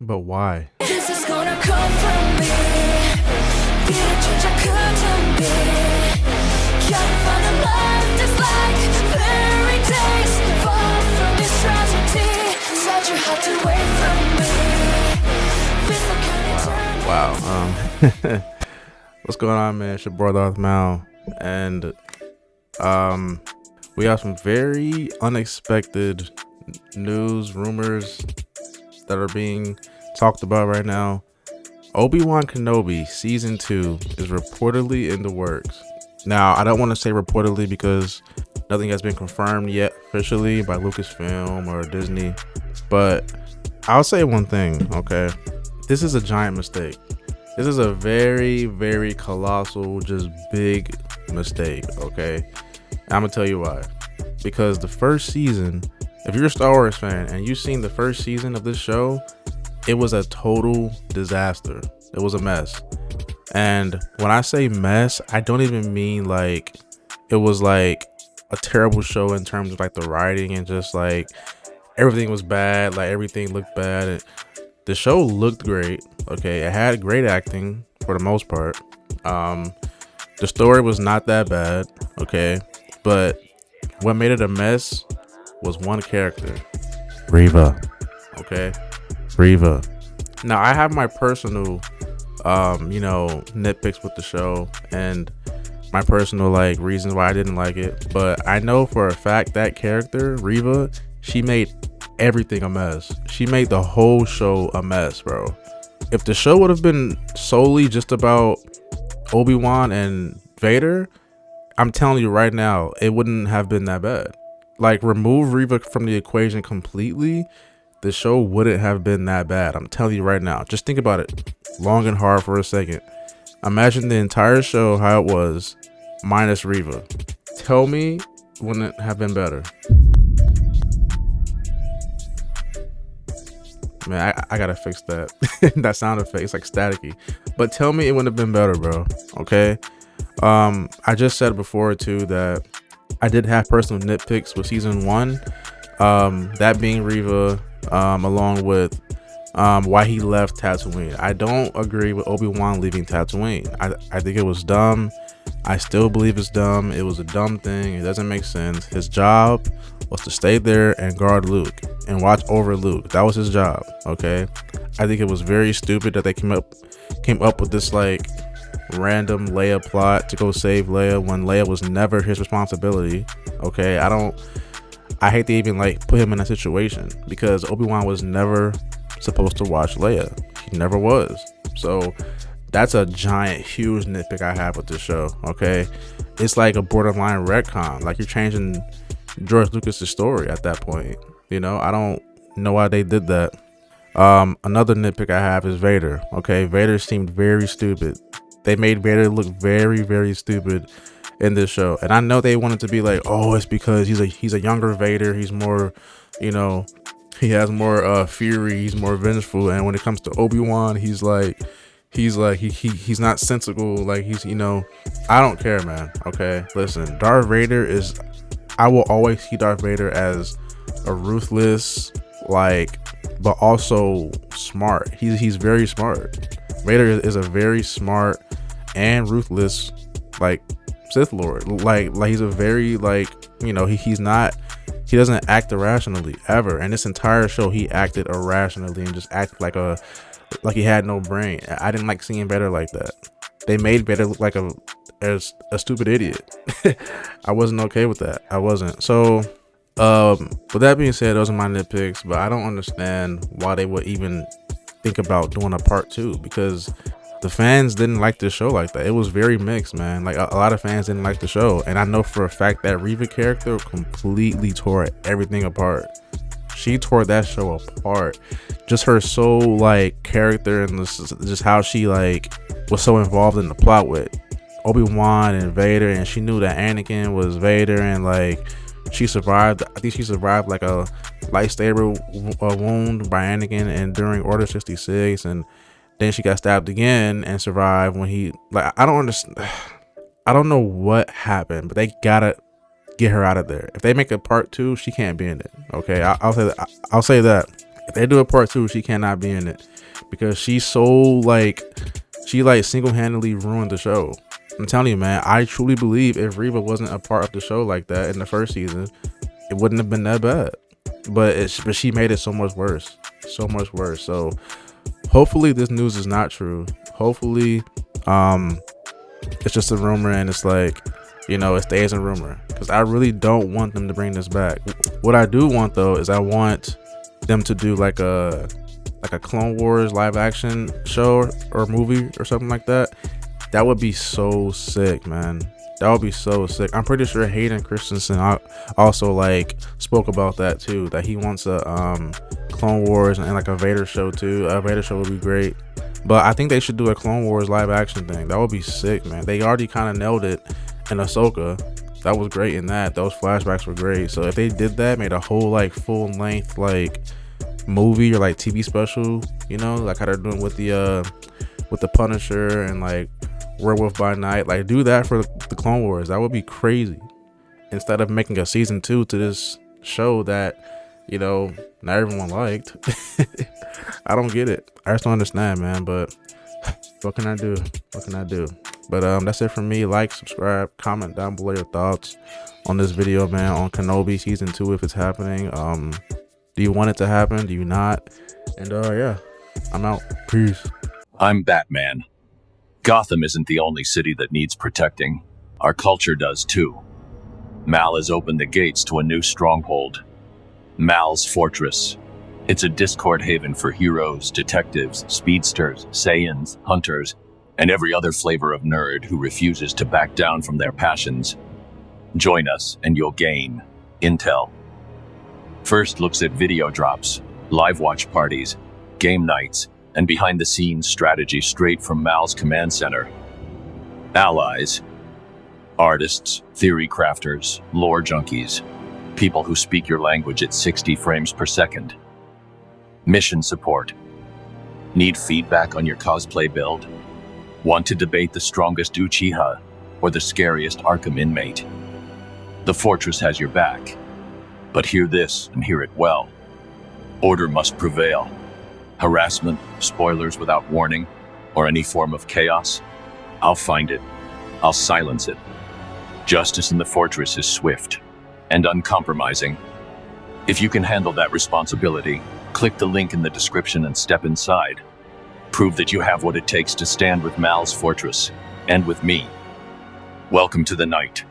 But why? This is gonna come from me. Didn't change, I couldn't be. Can't find a life that's like fairy days. Far from this tragedy. Said you had to wait from me. This the kind of Wow. What's going on, man? It's your boy Darth Mal, and we have some very unexpected news, rumors that are being talked about right now. Obi-Wan Kenobi season 2 is reportedly in the works. Now, I don't want to say reportedly because nothing has been confirmed yet officially by Lucasfilm or Disney, but I'll say one thing, okay? This is a giant mistake. This is a very, very colossal, just big mistake, okay? I'm gonna tell you why. Because the first season, if you're a Star Wars fan and you've seen the first season of this show, it was a total disaster. It was a mess. And when I say mess, I don't even mean like it was like a terrible show in terms of like the writing and just like everything was bad, like everything looked bad. And the show looked great. Okay, it had great acting for the most part. The story was not that bad. Okay, but what made it a mess was one character, Reva. Okay, Reva. Now I have my personal, nitpicks with the show and my personal like reasons why I didn't like it. But I know for a fact that character, Reva, she made everything a mess. She made the whole show a mess, bro. If the show would have been solely just about Obi-Wan and Vader, I'm telling you right now, it wouldn't have been that bad. Like, remove Reva from the equation completely, the show wouldn't have been that bad. I'm telling you right now. Just think about it long and hard for a second. Imagine the entire show how it was, minus Reva. Tell me, wouldn't it have been better? Man, I gotta fix that. That sound effect, it's like staticky. But tell me it wouldn't have been better, bro. Okay? I just said before too that I did have personal nitpicks with season 1. That being Reva, along with why he left Tatooine. I don't agree with Obi-Wan leaving Tatooine. I think it was dumb. I still believe it's dumb. It was a dumb thing. It doesn't make sense. His job was to stay there and guard Luke and watch over Luke. That was his job. Okay, I think it was very stupid that they came up with this like random Leia plot to go save Leia when Leia was never his responsibility. Okay, I hate to even like put him in a situation because Obi-Wan was never supposed to watch Leia. He never was. So that's a giant, huge nitpick I have with this show. Okay, it's like a borderline retcon. Like you're changing George Lucas's story at that point. You know, I don't know why they did that. Another nitpick I have is Vader. Okay, Vader seemed very stupid. They made Vader look very, very stupid in this show, and I know they wanted to be like, oh, it's because he's a younger Vader. He's more, he has more fury. He's more vengeful. And when it comes to Obi-Wan, he's not sensible. Like I don't care, man. Okay, listen, Darth Vader I will always see Darth Vader as a ruthless, but also smart. He's very smart. Vader is a very smart and ruthless, Sith Lord. Like he's a very he doesn't act irrationally ever. And this entire show he acted irrationally and just acted like he had no brain. I didn't like seeing Vader like that. They made Vader look like a stupid idiot. I wasn't okay with that. I wasn't. So with that being said, those are my nitpicks, but I don't understand why they would even think about doing a part 2 because the fans didn't like this show like that. It was very mixed, man. Like a lot of fans didn't like the show, and I know for a fact that Reva character completely tore everything apart. She tore that show apart. Just her soul character and just how she was so involved in the plot with Obi-Wan and Vader, and she knew that Anakin was Vader, and she survived. I think she survived a lightsaber wound by Anakin and during Order 66, and then she got stabbed again and survived when he I don't understand. I don't know what happened, but they gotta get her out of there. If they make a part 2, she can't be in it. Okay, I'll say that. If they do a part 2, she cannot be in it because she's so like she like single-handedly ruined the show. I'm telling you, man, I truly believe if Reva wasn't a part of the show like that in the first season, it wouldn't have been that bad. But she made it so much worse. So much worse. So hopefully this news is not true. Hopefully it's just a rumor and it's like, it stays a rumor. Because I really don't want them to bring this back. What I do want though is I want them to do like a Clone Wars live action show or movie or something like that. That would be so sick, man. That would be so sick. I'm pretty sure Hayden Christensen also like spoke about that too, that he wants a Clone Wars and like a Vader show too. A Vader show would be great, but I think they should do a Clone Wars live action thing. That would be sick, man. They already kind of nailed it in Ahsoka. That was great in that. Those flashbacks were great. So if they did that, made a whole like full length like movie or like TV special, like how they're doing with the Punisher and like Werewolf by Night, like do that for the Clone Wars. That would be crazy. Instead of making a season 2 to this show that not everyone liked. I don't get it. I just don't understand, man. But what can I do? But that's it from me. Like, subscribe, comment down below your thoughts on this video, man, on Kenobi season 2 if it's happening. Do you want it to happen? Do you not? And yeah, I'm out. Peace. I'm Batman. Gotham isn't the only city that needs protecting. Our culture does too. Mal has opened the gates to a new stronghold. Mal's Fortress. It's a Discord haven for heroes, detectives, speedsters, Saiyans, hunters, and every other flavor of nerd who refuses to back down from their passions. Join us and you'll gain intel. First looks at video drops, live watch parties, game nights, and behind-the-scenes strategy straight from Mal's command center. Allies. Artists, theory crafters, lore junkies. People who speak your language at 60 frames per second. Mission support. Need feedback on your cosplay build? Want to debate the strongest Uchiha or the scariest Arkham inmate? The Fortress has your back. But hear this and hear it well. Order must prevail. Harassment, spoilers without warning, or any form of chaos, I'll find it. I'll silence it. Justice in the Fortress is swift and uncompromising. If you can handle that responsibility, click the link in the description and step inside. Prove that you have what it takes to stand with Mal's Fortress and with me. Welcome to the night.